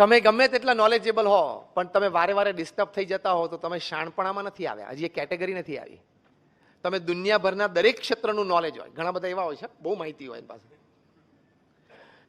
તમે ગમે તેટલા નોલેજેબલ હો, પણ તમે વારે વારે ડિસ્ટર્બ થઈ જતા હો તો તમે શાણપણામાં નથી આવ્યા. હજી એ કેટેગરી નથી આવી. તમે દુનિયાભરના દરેક ક્ષેત્રનું નોલેજ હોય, ઘણા બધા એવા હોય છે બહુ માહિતી હોય એની પાસે.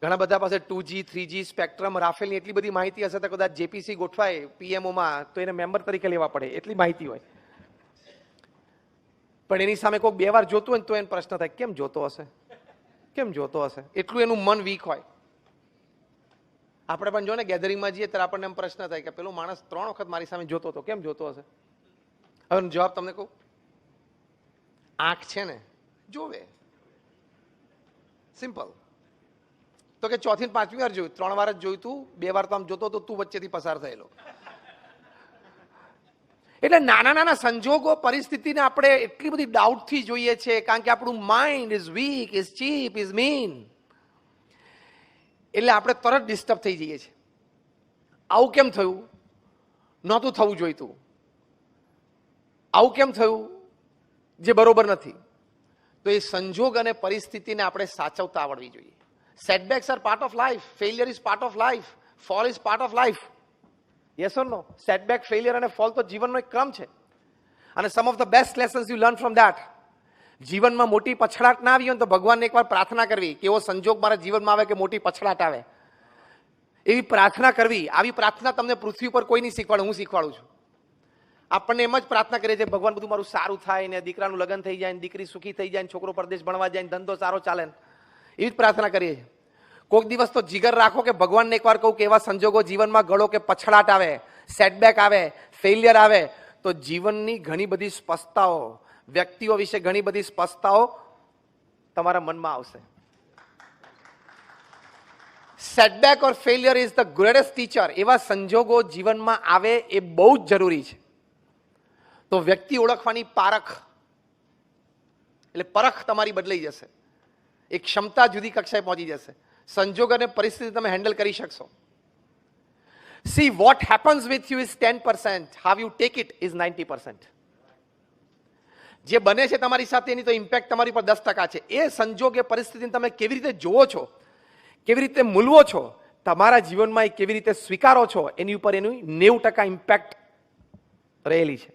ઘણા બધા પાસે 2G 3G સ્પેક્ટ્રમ રાફેલની એટલી બધી માહિતી હશે તો કદાચ જેપીસી ગોઠવાય પીએમઓમાં તો એને મેમ્બર તરીકે લેવા પડે, એટલી માહિતી હોય. પણ એની સામે કોઈ 2 વાર જોતું હોય તો એને પ્રશ્ન થાય કેમ જોતો હશે, કેમ જોતો હશે, એટલું એનું મન વીક હોય. આપણે પણ જો ને ગેધરિંગમાં જઈએ ત્યારે આપણને એમ પ્રશ્ન થાય કે પેલો માણસ 3 વખત મારી સામે જોતો હતો, કેમ જોતો હશે? હવે જવાબ તમને કહું, આંખ છે ને જોવે, સિમ્પલ. તો કે 4થી ને 5મી વાર જોયું, 3 વાર જ જોયું તું, 2 વાર તો આમ જોતો તો તું વચ્ચેથી પસાર થયેલો. એટલે નાના નાના સંજોગો પરિસ્થિતિને આપણે એટલી બધી ડાઉટથી જોઈએ છે કારણ કે આપણું mind is weak, is cheap, is mean. એટલે આપણે તરત ડિસ્ટર્બ થઈ જઈએ છીએ. આવું કેમ થયું? નહોતું થવું જોઈતું. આવું કેમ થયું? જે બરોબર નથી. તો એ સંજોગ અને પરિસ્થિતિને આપણે સાચવતા આવડવી જોઈએ. Setbacks are part of life, failure is part of life, fall is part of life. Yes or no? Setback, failure અને ફોલ તો જીવનનો એક ક્રમ છે. અને some of the best lessons you learn from that. જીવનમાં મોટી પછડાટ ના આવી હોય તો ભગવાનને એકવાર પ્રાર્થના કરવી કે એવો સંજોગ મારા જીવનમાં આવે કે મોટી પછડાટ આવે, એવી પ્રાર્થના કરવી. આવી પ્રાર્થના તમને પૃથ્વી પર કોઈ નહીં શીખવાડે, હું શીખવાડું છું. આપણને એમ જ પ્રાર્થના કરીએ છીએ ભગવાન બધું મારું સારું થાય ને, દીકરાનું લગ્ન થઈ જાય ને, દીકરી સુખી થઈ જાય ને, છોકરો પરદેશ ભણવા જાય ને, ધંધો સારો ચાલે ને, એવી જ પ્રાર્થના કરીએ છીએ. કોઈક દિવસ તો જીગર રાખો કે ભગવાનને એકવાર કહું કે એવા સંજોગો જીવનમાં ગળો કે પછડાટ આવે, સેટબેક આવે, ફેલિયર આવે તો જીવનની ઘણી બધી સ્પષ્ટતાઓ, વ્યક્તિઓ વિશે ઘણી બધી સ્પષ્ટતાઓ તમારા મનમાં આવશે. Setback or failure is the greatest teacher. એવા સંજોગો જીવનમાં આવે એ બહુ જ જરૂરી છે. તો વ્યક્તિ ઓળખવાની પારખ એટલે પરખ તમારી બદલાઈ જશે. એક ક્ષમતા જુદી કક્ષાએ પહોંચી જશે. સંજોગ અને પરિસ્થિતિ તમે હેન્ડલ કરી શકશો. See, what happens with you is 10%. How you take it is 90%. જે બને છે તમારી સાથે એની તો ઇમ્પેક્ટ તમારી પર 10% છે. એ સંજોગ એ પરિસ્થિતિને તમે કેવી રીતે જોવો છો, કેવી રીતે મૂલવો છો, તમારા જીવનમાં એ કેવી રીતે સ્વીકારો છો, એની ઉપર એનું 90% ઇમ્પેક્ટ રહેલી છે.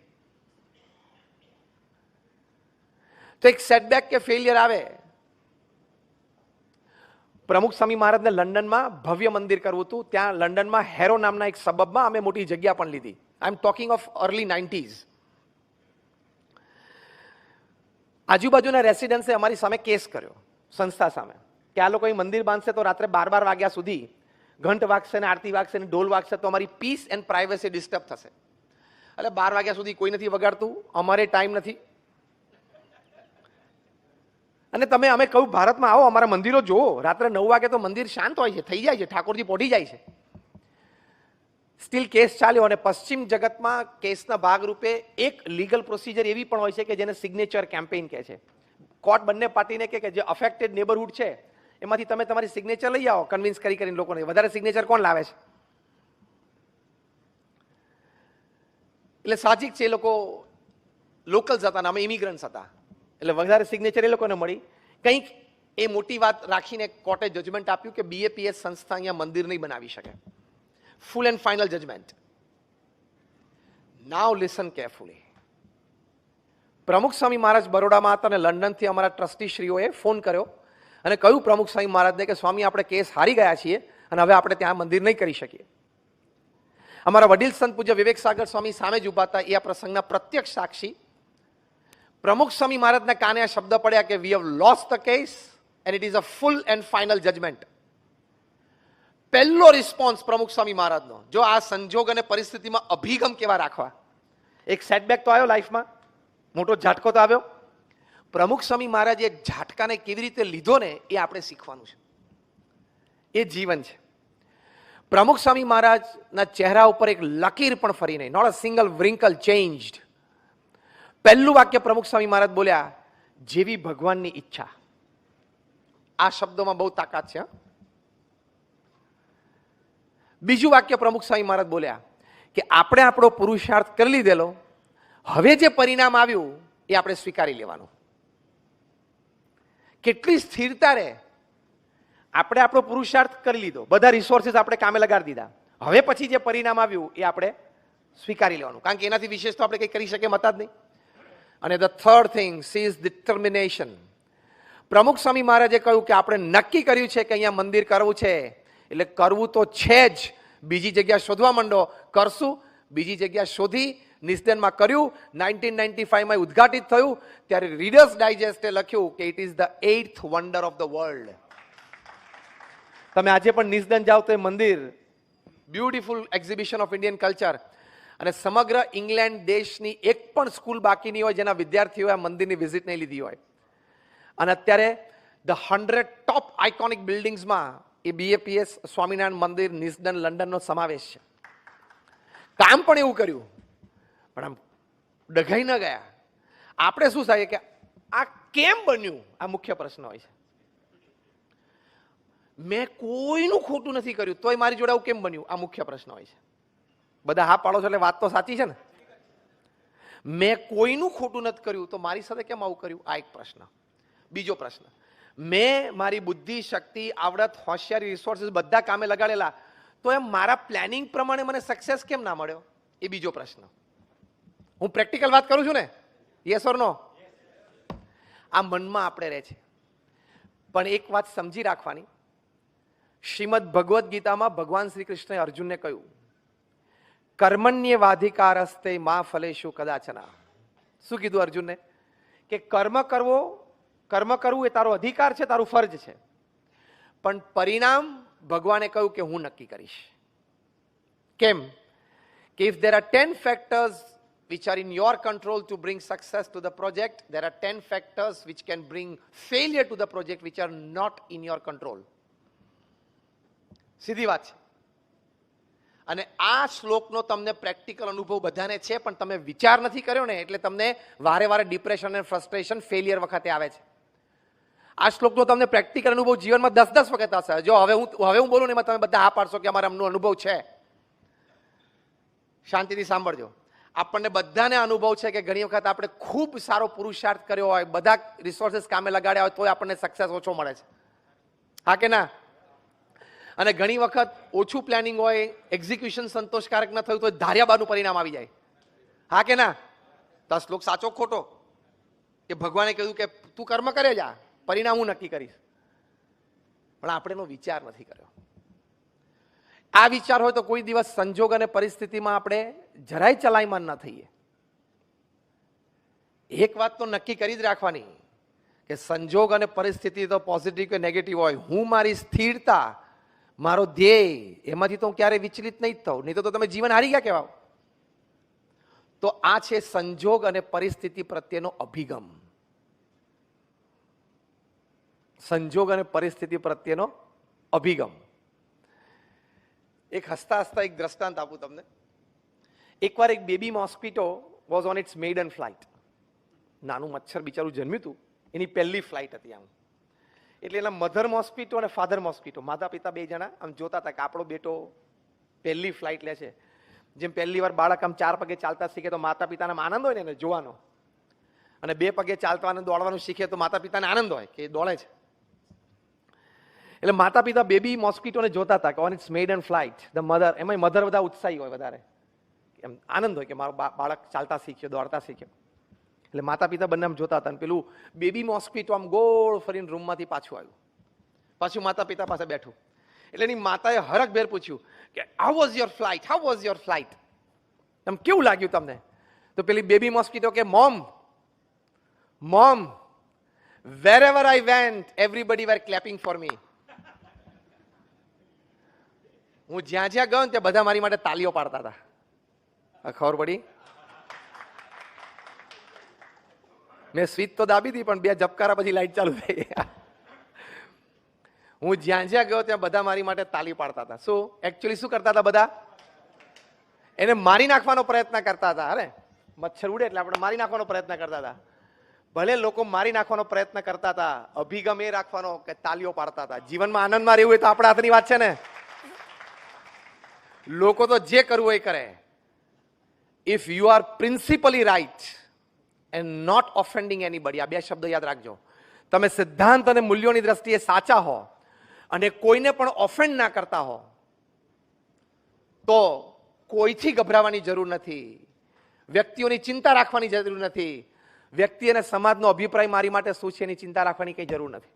તો એક સેટબેક કે ફેલિયર આવે. પ્રમુખ સ્વામી મહારાજને લંડનમાં ભવ્ય મંદિર કરવું હતું. ત્યાં લંડનમાં હેરો નામના એક સબબમાં અમે મોટી જગ્યા પણ લીધી. I am talking of early 90s. આજુબાજુના રેસિડન્સે અમારી સામે કેસ કર્યો સંસ્થા સામે કે આ લોકો મંદિર બાંધશે તો રાત્રે 12 વાગ્યા સુધી ઘંટ વાગશે ને, આરતી વાગશે ને, ઢોલ વાગશે તો અમારી પીસ એન્ડ પ્રાઇવસી ડિસ્ટર્બ થશે. એટલે 12 વાગ્યા સુધી કોઈ નથી વગાડતું, અમારે ટાઈમ નથી. અને તમે અમે કહ્યું ભારતમાં આવો, અમારા મંદિરો જુઓ, રાત્રે 9 વાગે તો મંદિર શાંત હોય છે, થઈ જાય છે, ઠાકોરજી પોઢી જાય છે. સ્ટીલ કેસ ચાલ્યો અને પશ્ચિમ જગતમાં કેસના ભાગરૂપે એક લીગલ પ્રોસિજર એવી પણ હોય છે કે જેને સિગ્નેચર કેમ્પેઇન કહે છે. કોર્ટ બંને પાર્ટીને કે જે અફેક્ટેડ નેબરહુડ છે એમાંથી તમે તમારી સિગ્નેચર લઈ આવો, કન્વિન્સ કરીને લોકોને. વધારે સિગ્નેચર કોણ લાવે છે? એટલે સાહજિક છે, એ લોકો લોકલ્સ હતા ને અમે ઇમિગ્રન્ટ્સ હતા, એટલે વધારે સિગ્નેચર એ લોકોને મળી. કંઈક એ મોટી વાત રાખીને કોર્ટે જજમેન્ટ આપ્યું કે બીએપીએસ સંસ્થા અહીંયા મંદિર નહીં બનાવી શકે. Full and final judgement. Now listen carefully. Pramukh Swami મહારાજ બરોડામાં હતા અને લંડનથી અમારા ટ્રસ્ટીશ્રીઓએ ફોન કર્યો અને કહ્યું પ્રમુખ સ્વામી મહારાજને કે સ્વામી આપણે કેસ હારી ગયા છીએ અને હવે આપણે ત્યાં મંદિર નહીં કરી શકીએ. અમારા વડીલ સંત પૂજ્ય વિવેક સાગર સ્વામી સામે જ ઉભા હતા, એ આ પ્રસંગના પ્રત્યક્ષ સાક્ષી. પ્રમુખ સ્વામી મહારાજના કાને આ શબ્દ પડ્યા કે we have lost the case and it is a full and final judgement. પહેલો રિસ્પોન્સ પ્રમુખ સ્વામી મહારાજનો, જો આ સંજોગ અને પરિસ્થિતિમાં અભિગમ કેવા રાખવા. એક સેટબેક તો આવ્યો લાઈફમાં, મોટો ઝાટકો તો આવ્યો. પ્રમુખ સ્વામી મહારાજે એક ઝાટકાને કેવી રીતે લીધો ને એ આપણે શીખવાનું છે. એ જીવન છે. પ્રમુખ સ્વામી મહારાજના ચહેરા ઉપર એક લકીર પણ ફરી નહીં, નોટ અ સિંગલ વ્રિંકલ ચેન્જ્ડ. પહેલું વાક્ય પ્રમુખ સ્વામી મહારાજ બોલ્યા, જેવી ભગવાનની ઈચ્છા. આ શબ્દોમાં બહુ તાકાત છે. બીજું વાક્ય પ્રમુખ સ્વામી મહારાજ બોલ્યા કે આપણે આપણો પુરુષાર્થ કરી લીધેલો, હવે જે પરિણામ આવ્યું એ આપણે સ્વીકારી લેવાનું. કેટલી સ્થિરતા રહે. આપણે આપણો પુરુષાર્થ કરી લીધો, બધા રિસોર્સિસ આપણે કામે લગાડી દીધા, હવે પછી જે પરિણામ આવ્યું એ આપણે સ્વીકારી લેવાનું, કારણ કે એનાથી વિશેષ તો આપણે કંઈ કરી શકીએ મતા જ નહીં. અને the third thing is determination. પ્રમુખ સ્વામી મહારાજે કહ્યું કે આપણે નક્કી કર્યું છે કે અહીંયા મંદિર કરવું છે, એટલે કરવું તો છે જ. બીજી જગ્યા શોધવા માંડો, કરશું. બીજી જગ્યા શોધી નિસ્દનમાં કર્યું. 1995માં ઉદ્ઘાટિત થયું ત્યારે રીડર્સ ડાયજેસ્ટે લખ્યું કે it is the 8th wonder of the world. તમે આજે પણ નિસ્દન જાઓ તો એ મંદિર beautiful exhibition of Indian culture, અને સમગ્ર ઇંગ્લેન્ડ દેશની એક પણ સ્કૂલ બાકી નહીં હોય જેના વિદ્યાર્થીઓએ આ મંદિરની વિઝિટ નહીં લીધી હોય. અને અત્યારે ધ 100 ટોપ આઇકોનિક બિલ્ડિંગ્સમાં એ BAPS સ્વામિનારાયણ મંદિર નિસ્દન લંડનનો સમાવેશ છે. કામ પણ એવું કર્યું, પણ આમ ડઘાઈ ન ગયા. આપણે શું થાય કે આ કેમ બન્યું, આ મુખ્ય પ્રશ્ન હોય છે. મેં કોઈનું ખોટું નથી કર્યું તોય મારી જોડે આવું કેમ બન્યું, આ મુખ્ય પ્રશ્ન હોય છે. બધા હા પાડો છો એટલે વાત તો સાચી છે ને. મેં કોઈનું ખોટું નથી કર્યું તો મારી સાથે કેમ આવું કર્યું, આ એક પ્રશ્ન. બીજો પ્રશ્ન, મેં મારી બુદ્ધિ, શક્તિ, આવડત, હોશિયારી, રિસોર્સિસ બધા કામે લગાડેલા, તો એમ મારા પ્લાનિંગ પ્રમાણે મને સક્સેસ કેમ ના મળ્યો, એ બીજો પ્રશ્ન. હું પ્રેક્ટિકલ વાત કરું છું ને, યસ ઓર નો? આ મનમાં આપણે રહે છે. પણ એક વાત સમજી રાખવાની, શ્રીમદ ભગવદ્ ગીતામાં ભગવાન શ્રી કૃષ્ણએ અર્જુનને કહ્યું, કર્મણ્યવાધિકારસ્તે મા ફલેષુ કદાચના. શું કીધું અર્જુનને? કે કર્મ કરવું એ તારો અધિકાર છે, તારું ફરજ છે, પણ પરિણામ ભગવાને કહ્યું કે હું નક્કી કરીશ. કેમ? કે if there are 10 factors which are in your control to bring success to the project, there are 10 factors which can bring failure to the project which are not in your control. સીધી વાત છે. અને આ શ્લોકનો તમને practical અનુભવ બધાને છે, પણ તમે વિચાર નથી કર્યો ને, એટલે તમને વારે વારે ડિપ્રેશન અને ફ્રસ્ટ્રેશન ફેલિયર વખતે આવે છે. આ શ્લોકનો તમને પ્રેક્ટિકલ અનુભવ જીવનમાં 10 વખત હશે. જો હવે હું બોલું ને એમાં તમે બધા હા પાડશો કે અમારા અનુભવ છે. શાંતિથી સાંભળજો. આપણને બધાને અનુભવ છે કે ઘણી વખત આપણે ખૂબ સારો પુરુષાર્થ કર્યો હોય, બધા રિસોર્સિસ કામે લગાડ્યા હોય, તોય આપણને સક્સેસ ઓછો મળે છે. હા કે ના? અને ઘણી વખત ઓછું પ્લાનિંગ હોય, એક્ઝિક્યુશન સંતોષકારક ન થયું તો ધાર્યા બારનું પરિણામ આવી જાય. હા કે ના? તો આ શ્લોક સાચો ખોટો? કે ભગવાને કહ્યું કે તું કર્મ કરે જા, પરિણામ હું નક્કી કરીશ. પણ આપણે એનો વિચાર નથી કર્યો. આ વિચાર હોય તો કોઈ દિવસ સંજોગ અને પરિસ્થિતિમાં આપણે જરાય ચલાયમાન ન થઈએ. એક વાત તો નક્કી કરી જ રાખવાની કે સંજોગ અને પરિસ્થિતિ તો પોઝિટિવ કે નેગેટિવ હોય, હું મારી સ્થિરતા, મારો ધ્યેય, એમાંથી તો હું ક્યારેય વિચલિત નહીં થઉં, નહીં તો તમે જીવન હારી ગયા કહેવાય. તો આ છે સંજોગ અને પરિસ્થિતિ પ્રત્યેનો અભિગમ. સંજોગ અને પરિસ્થિતિ પ્રત્યેનો અભિગમ. એક હસતા હસતા એક દ્રષ્ટાંત આપું તમને. એકવાર એક baby mosquito was on it's maiden flight. નાનું મચ્છર બિચારું જન્મ્યું હતું, એની પહેલી ફ્લાઇટ હતી આમ. એટલે એના મધર મોસ્કીટો અને ફાધર મોસ્કીટો, માતા પિતા બે જણા આમ જોતા હતા કે આપણો બેટો પહેલી ફ્લાઇટ લે છે. જેમ પહેલી વાર બાળક આમ 4 પગે ચાલતા શીખે તો માતા પિતાને આનંદ હોય ને એને જોવાનો, અને 2 પગે ચાલતા અને દોડવાનું શીખે તો માતા પિતાને આનંદ હોય કે દોડે છે. એટલે માતા પિતા બેબી મોસ્કીટોને જોતા હતા કે on it's maiden flight the mother, એમાં મધર બધા ઉત્સાહી હોય, વધારે એમ આનંદ હોય કે મારો બાળક ચાલતા શીખ્યો, દોડતા શીખ્યો. એટલે માતા પિતા બંને આમ જોતા હતા. પેલું બેબી મોસ્કીટો આમ ગોળ ફરીને રૂમમાંથી પાછું આવ્યું, પાછું માતા પિતા પાસે બેઠું. એટલે એની માતાએ હરખભેર પૂછ્યું કે how was your flight, how was your flight, એમ કેવું લાગ્યું તમને? તો પેલી બેબી મોસ્કીટો કે mom wherever I went everybody were clapping for me. હું જ્યાં જ્યાં ગયો ને ત્યાં બધા મારી માટે તાલીઓ પાડતા હતા. ખબર પડી? મેં સ્વિચ તો દાબી હતી પણ 2 ઝબકારા પછી લાઈટ ચાલુ થઈ. હું જ્યાં જ્યાં ગયો ત્યાં બધા મારી માટે તાલી પાડતા હતા. શું એકચ્યુઅલી શું કરતા હતા? બધા એને મારી નાખવાનો પ્રયત્ન કરતા હતા. અરે મચ્છર ઉડે એટલે આપણે મારી નાખવાનો પ્રયત્ન કરતા હતા. ભલે લોકો મારી નાખવાનો પ્રયત્ન કરતા હતા, અભિગમ એ રાખવાનો કે તાલીઓ પાડતા હતા. જીવનમાં આનંદમાં રહેવું હોય તો આપણા હાથની વાત છે ને. લોકો તો જે કરવું એ કરે. If you are principally right and not offending anybody, આ 2 શબ્દ યાદ રાખજો. તમે સિદ્ધાંત અને મૂલ્યોની દ્રષ્ટિએ સાચા હો અને કોઈને પણ ઓફેન્ડ ના કરતા હો તો કોઈથી ગભરાવાની જરૂર નથી, વ્યક્તિઓની ચિંતા રાખવાની જરૂર નથી, વ્યક્તિ અને સમાજનો અભિપ્રાય મારી માટે શું છે એની ચિંતા રાખવાની કઈ જરૂર નથી.